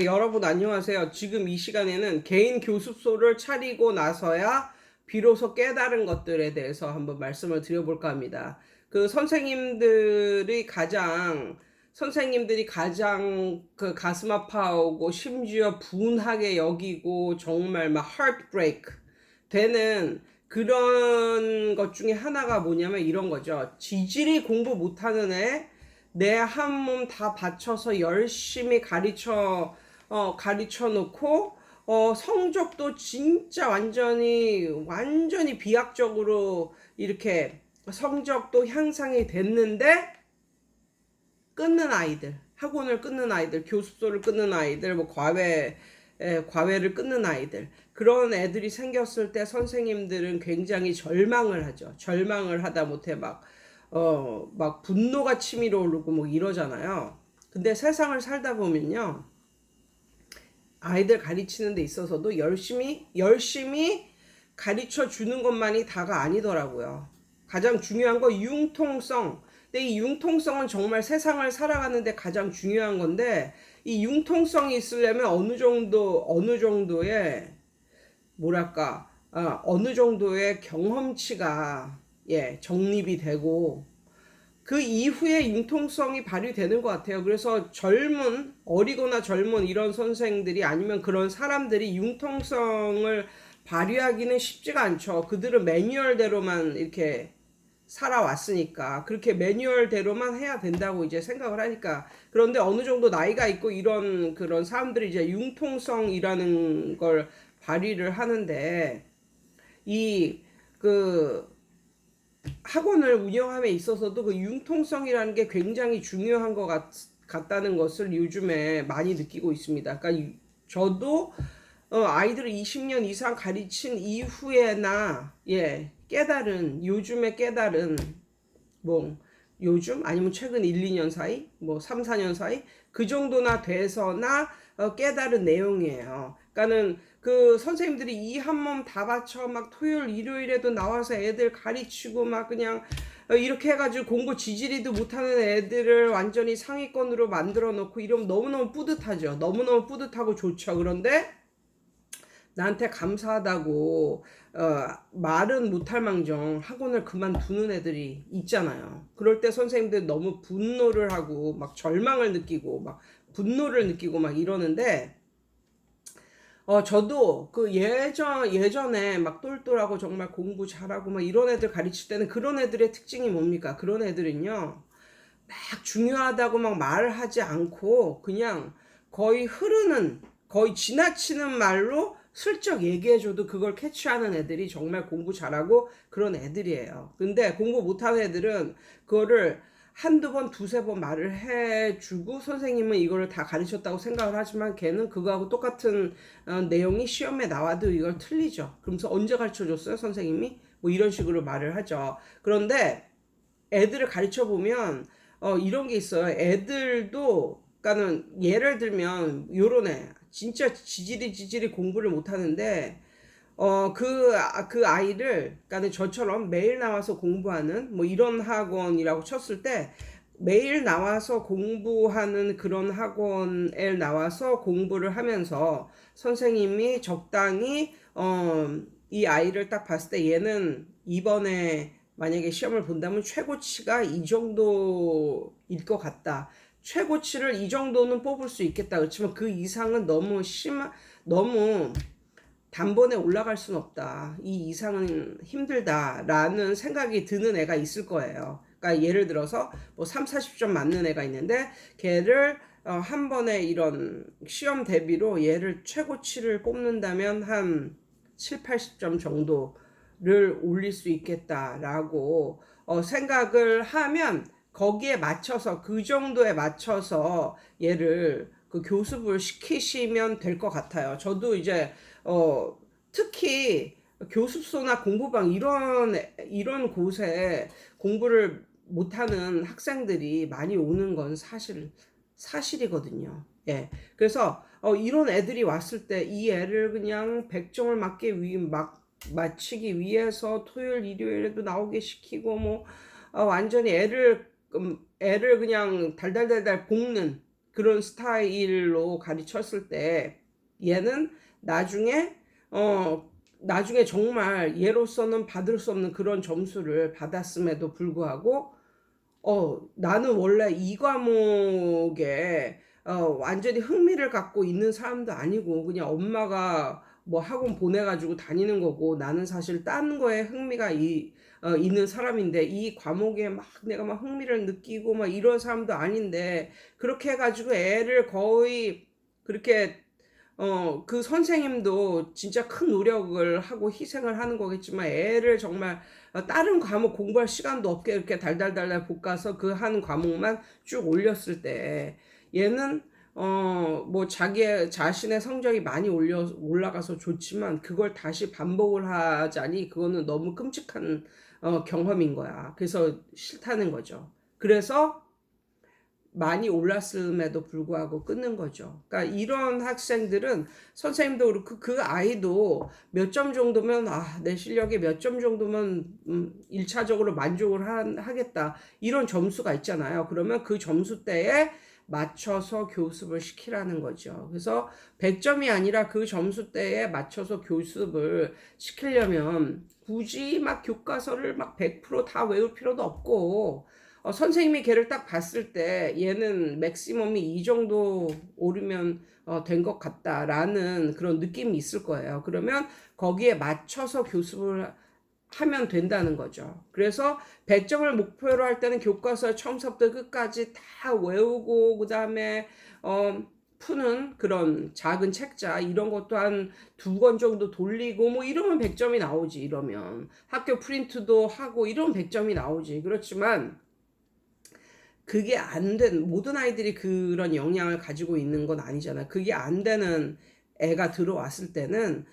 여러분 안녕하세요. 지금 이 시간에는 개인 교습소를 차리고 나서야 비로소 깨달은 것들에 대해서 한번 말씀을 드려볼까 합니다. 선생님들이 가장 그 가슴 아파하고 심지어 분하게 여기고 정말 막 heartbreak 되는 그런 것 중에 하나가 뭐냐면 이런 거죠. 지질이 공부 못하는 애, 내 한 몸 다 바쳐서 열심히 가르쳐 놓고, 성적도 진짜 완전히 비약적으로 이렇게 성적도 향상이 됐는데, 끊는 아이들, 학원을 끊는 아이들, 교습소를 끊는 아이들, 뭐 과외를 끊는 아이들, 그런 애들이 생겼을 때 선생님들은 굉장히 절망을 하죠. 절망을 하다 못해 막 분노가 치밀어 오르고 뭐 이러잖아요. 근데 세상을 살다 보면요. 아이들 가르치는 데 있어서도 열심히 가르쳐 주는 것만이 다가 아니더라고요. 가장 중요한 거 융통성. 근데 이 융통성은 정말 세상을 살아가는데 가장 중요한 건데, 이 융통성이 있으려면 어느 정도의 뭐랄까, 어느 정도의 경험치가 정립이 되고 그 이후에 융통성이 발휘되는 것 같아요. 그래서 어리거나 젊은 이런 선생들이 아니면 그런 사람들이 융통성을 발휘하기는 쉽지가 않죠. 그들은 매뉴얼대로만 이렇게 살아왔으니까 그렇게 매뉴얼대로만 해야 된다고 이제 생각을 하니까. 그런데 어느 정도 나이가 있고 이런 그런 사람들이 이제 융통성이라는 걸 발휘를 하는데, 이그 학원을 운영함에 있어서도 그 융통성이라는 게 굉장히 중요한 것 같다는 것을 요즘에 많이 느끼고 있습니다. 그러니까 저도 아이들을 20년 이상 가르친 이후에나 요즘에 깨달은 뭐 요즘 아니면 최근 1, 2년 사이, 뭐 3, 4년 사이 그 정도나 돼서나 깨달은 내용이에요. 그러니까는 그 선생님들이 이 한 몸 다 바쳐 막 토요일, 일요일에도 나와서 애들 가르치고 막 그냥 이렇게 해가지고 공부 지지리도 못하는 애들을 완전히 상위권으로 만들어 놓고 이러면 너무너무 뿌듯하죠. 너무너무 뿌듯하고 좋죠. 그런데 나한테 감사하다고 말은 못할 망정 학원을 그만두는 애들이 있잖아요. 그럴 때 선생님들 너무 분노를 하고 막 절망을 느끼고 막 분노를 느끼고 막 이러는데, 저도 그 예전에 막 똘똘하고 정말 공부 잘하고 막 이런 애들 가르칠 때는 그런 애들의 특징이 뭡니까? 그런 애들은요, 막 중요하다고 막 말을 하지 않고 그냥 거의 지나치는 말로 슬쩍 얘기해줘도 그걸 캐치하는 애들이 정말 공부 잘하고 그런 애들이에요. 근데 공부 못하는 애들은 그거를 한두 번, 두세 번 말을 해주고 선생님은 이거를 다 가르쳤다고 생각을 하지만 걔는 그거하고 똑같은 내용이 시험에 나와도 이걸 틀리죠. 그러면서 언제 가르쳐줬어요, 선생님이? 뭐 이런 식으로 말을 하죠. 그런데 애들을 가르쳐 보면 이런 게 있어요. 애들도, 그러니까는 예를 들면 요런 애 진짜 지질이 공부를 못 하는데 그 아이를, 그러니까 저처럼 매일 나와서 공부하는 뭐 이런 학원이라고 쳤을 때, 매일 나와서 공부하는 그런 학원에 나와서 공부를 하면서 선생님이 적당히 이 아이를 딱 봤을 때 얘는 이번에 만약에 시험을 본다면 최고치가 이 정도일 것 같다. 최고치를 이 정도는 뽑을 수 있겠다. 그렇지만 그 이상은 너무 단번에 올라갈 순 없다. 이 이상은 힘들다라는 생각이 드는 애가 있을 거예요. 그러니까 예를 들어서 뭐 3, 40점 맞는 애가 있는데 걔를 한 번에 이런 시험 대비로 얘를 최고치를 뽑는다면 한 7, 80점 정도를 올릴 수 있겠다라고 생각을 하면 거기에 맞춰서 그 정도에 맞춰서 얘를 그 교습을 시키시면 될 것 같아요. 저도 이제 특히 교습소나 공부방 이런 곳에 공부를 못하는 학생들이 많이 오는 건 사실이거든요. 예. 그래서 이런 애들이 왔을 때 이 애를 그냥 100점을 맞히기 위해서 토요일, 일요일에도 나오게 시키고 뭐 완전히 애를 그냥 달달달달 볶는 그런 스타일로 가르쳤을 때 얘는 나중에 나중에 정말 얘로서는 받을 수 없는 그런 점수를 받았음에도 불구하고 나는 원래 이 과목에 완전히 흥미를 갖고 있는 사람도 아니고 그냥 엄마가 뭐 학원 보내가지고 다니는 거고 나는 사실 딴 거에 흥미가 있는 사람인데 이 과목에 막 내가 막 흥미를 느끼고 막 이런 사람도 아닌데 그렇게 해가지고 애를 거의 그렇게 그 선생님도 진짜 큰 노력을 하고 희생을 하는 거겠지만 애를 정말 다른 과목 공부할 시간도 없게 이렇게 달달달달 볶아서 그 한 과목만 쭉 올렸을 때 얘는 뭐 자기의 자신의 성적이 많이 올라가서 좋지만 그걸 다시 반복을 하자니 그거는 너무 끔찍한 경험인 거야. 그래서 싫다는 거죠. 그래서 많이 올랐음에도 불구하고 끊는 거죠. 그러니까 이런 학생들은 선생님도 그렇고 그 아이도 몇 점 정도면 내 실력이 몇 점 정도면 1차적으로 만족을 하겠다. 이런 점수가 있잖아요. 그러면 그 점수대에 맞춰서 교습을 시키라는 거죠. 그래서 100점이 아니라 그 점수대에 맞춰서 교습을 시키려면 굳이 막 교과서를 막 100%다 외울 필요도 없고 선생님이 걔를 딱 봤을 때 얘는 맥시멈이 이 정도 오르면 된 것 같다라는 그런 느낌이 있을 거예요. 그러면 거기에 맞춰서 교습을 하면 된다는 거죠. 그래서 100점을 목표로 할 때는 교과서 처음부터 끝까지 다 외우고 그 다음에 푸는 그런 작은 책자 이런 것도 한 2권 정도 돌리고 뭐 이러면 100점이 나오지. 이러면 학교 프린트도 하고 이러면 100점이 나오지. 그렇지만 그게 안 된, 모든 아이들이 그런 역량을 가지고 있는 건 아니잖아. 그게 안 되는 애가 들어왔을 때는,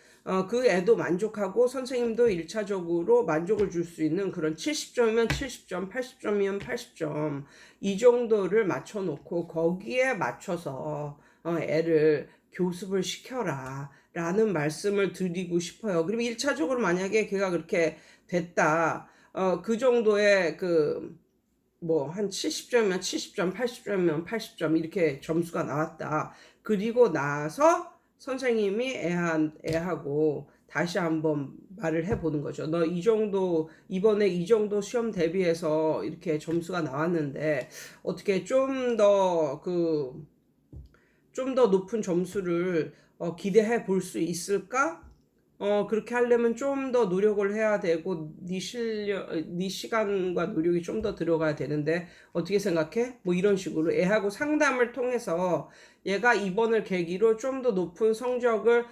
그 애도 만족하고 선생님도 1차적으로 만족을 줄 수 있는 그런 70점이면 70점, 80점이면 80점, 이 정도를 맞춰놓고 거기에 맞춰서, 애를 교습을 시켜라. 라는 말씀을 드리고 싶어요. 그리고 1차적으로 만약에 걔가 그렇게 됐다. 그 정도의 뭐 한 70점이면 70점, 80점이면 80점 이렇게 점수가 나왔다. 그리고 나서 선생님이 애하고 다시 한번 말을 해보는 거죠. 너 이 정도 이번에 이 정도 시험 대비해서 이렇게 점수가 나왔는데 어떻게 좀 더 높은 점수를 기대해 볼 수 있을까? 그렇게 하려면 좀 더 노력을 해야 되고, 네 시간과 노력이 좀 더 들어가야 되는데, 어떻게 생각해? 뭐 이런 식으로 애하고 상담을 통해서 얘가 이번을 계기로 좀 더 높은 성적을,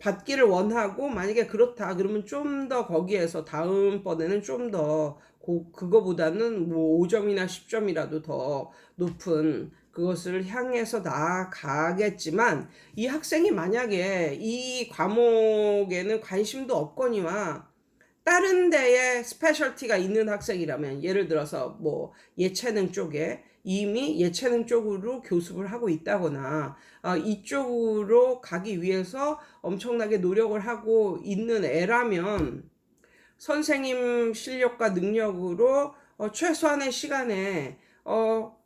받기를 원하고, 만약에 그렇다, 그러면 좀 더 거기에서 다음번에는 좀 더, 그거보다는 뭐 5점이나 10점이라도 더 높은 그것을 향해서 나아가겠지만 이 학생이 만약에 이 과목에는 관심도 없거니와 다른 데에 스페셜티가 있는 학생이라면 예를 들어서 뭐 예체능 쪽에 이미 예체능 쪽으로 교습을 하고 있다거나 이쪽으로 가기 위해서 엄청나게 노력을 하고 있는 애라면 선생님 실력과 능력으로 최소한의 시간에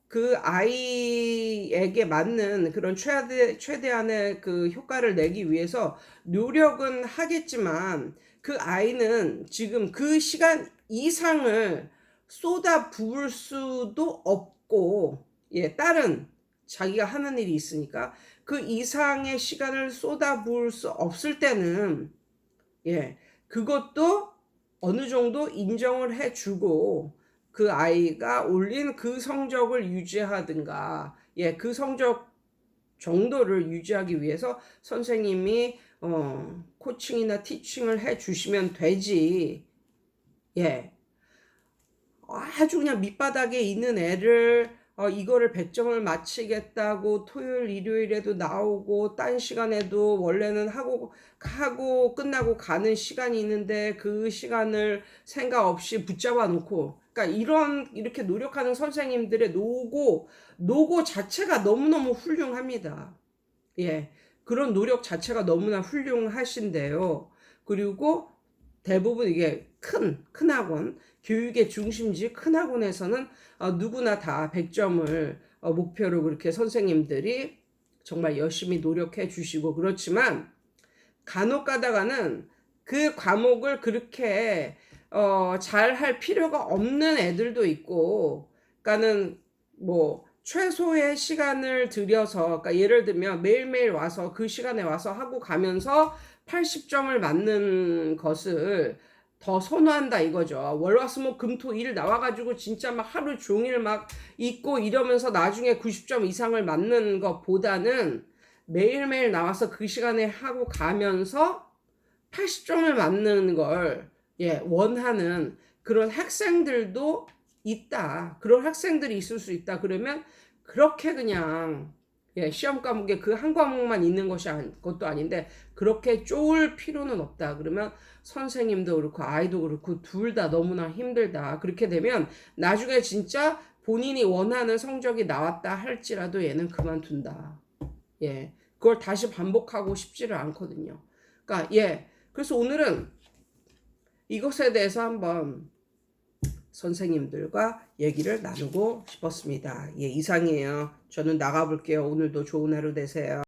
그 아이에게 맞는 그런 최대한의 그 효과를 내기 위해서 노력은 하겠지만 그 아이는 지금 그 시간 이상을 쏟아 부을 수도 없고, 다른 자기가 하는 일이 있으니까 그 이상의 시간을 쏟아 부을 수 없을 때는, 그것도 어느 정도 인정을 해주고 그 아이가 올린 그 성적을 유지하든가, 그 성적 정도를 유지하기 위해서 선생님이 코칭이나 티칭을 해주시면 되지. 아주 그냥 밑바닥에 있는 애를 이거를 100점을 마치겠다고 토요일 일요일에도 나오고 딴 시간에도 원래는 하고 끝나고 가는 시간이 있는데 그 시간을 생각 없이 붙잡아 놓고, 그러니까 이렇게 노력하는 선생님들의 노고 자체가 너무너무 훌륭합니다. 그런 노력 자체가 너무나 훌륭하신데요. 그리고 대부분 이게 큰 학원, 교육의 중심지 큰 학원에서는 누구나 다 100점을 목표로 그렇게 선생님들이 정말 열심히 노력해 주시고 그렇지만 간혹 가다가는 그 과목을 그렇게 잘 할 필요가 없는 애들도 있고, 그러니까는 뭐 최소의 시간을 들여서, 그러니까 예를 들면 매일매일 와서 그 시간에 와서 하고 가면서 80점을 맞는 것을 더 선호한다 이거죠. 월화수목금토일 나와가지고 진짜 막 하루 종일 막 있고 이러면서 나중에 90점 이상을 맞는 것보다는 매일매일 나와서 그 시간에 하고 가면서 80점을 맞는 걸 원하는 그런 학생들도 있다. 그런 학생들이 있을 수 있다. 그러면 그렇게 그냥 시험 과목에 그 한 과목만 있는 것도 아닌데 그렇게 쪼을 필요는 없다. 그러면 선생님도 그렇고 아이도 그렇고 둘 다 너무나 힘들다. 그렇게 되면 나중에 진짜 본인이 원하는 성적이 나왔다 할지라도 얘는 그만둔다. 그걸 다시 반복하고 싶지를 않거든요. 그러니까 그래서 오늘은 이것에 대해서 한번 선생님들과 얘기를 나누고 싶었습니다. 이상이에요. 저는 나가볼게요. 오늘도 좋은 하루 되세요.